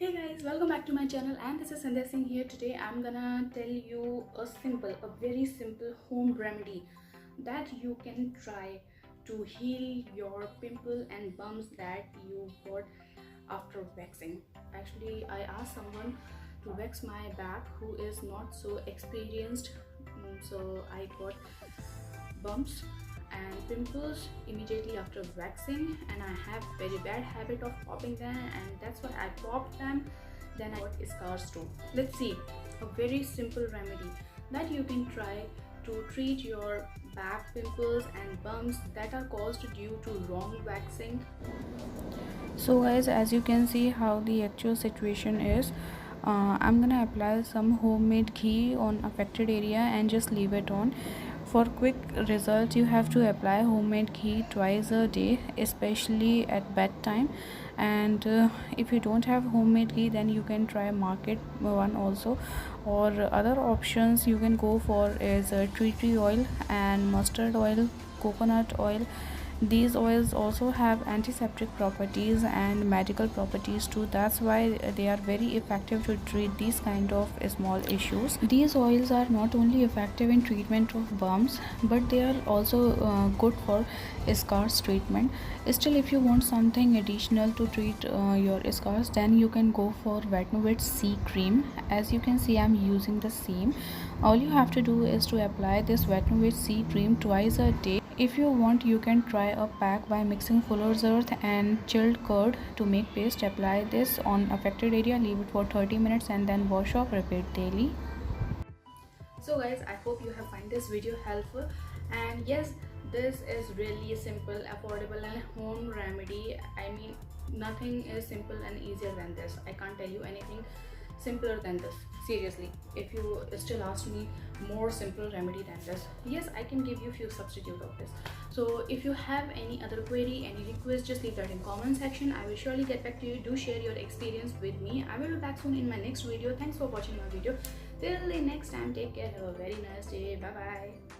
Hey guys, welcome back to my channel, and this is Sandhya Singh here. Today I'm gonna tell you a very simple home remedy that you can try to heal your pimple and bumps that you got after waxing. Actually, I asked someone to wax my back who is not so experienced, so I got bumps and pimples immediately after waxing, and I have very bad habit of popping them, and that's why I popped them. Then I got scars too. Let's see a very simple remedy that you can try to treat your back pimples and bumps that are caused due to wrong waxing. So guys, as you can see how the actual situation is, I'm gonna apply some homemade ghee on affected area and just leave it on. For quick results, you have to apply homemade ghee twice a day, especially at bedtime. And if you don't have homemade ghee, then you can try market one also, or other options you can go for is tree oil and mustard oil, coconut oil. These oils also have antiseptic properties and medical properties too. That's why they are very effective to treat these kind of small issues. These oils are not only effective in treatment of bumps, but they are also good for scars treatment. Still, if you want something additional to treat your scars, then you can go for Vetnovit C cream. As you can see, I'm using the same. All you have to do is to apply this Vetnovit C cream twice a day. If you want, you can try a pack by mixing fuller's earth and chilled curd to make paste. Apply this on affected area, leave it for 30 minutes and then wash off, repeat daily. So guys, I hope you have find this video helpful, and yes, this is really simple, affordable and home remedy. I mean, nothing is simple and easier than this. I can't tell you anything simpler than this, seriously. If you still ask me more simple remedy than this, yes, I can give you few substitute of this. So if you have any other query, any request, just leave that in comment section. I will surely get back to you. Do share your experience with me. I will be back soon in my next video. Thanks for watching my video. Till the next time, take care, have a very nice day. Bye bye.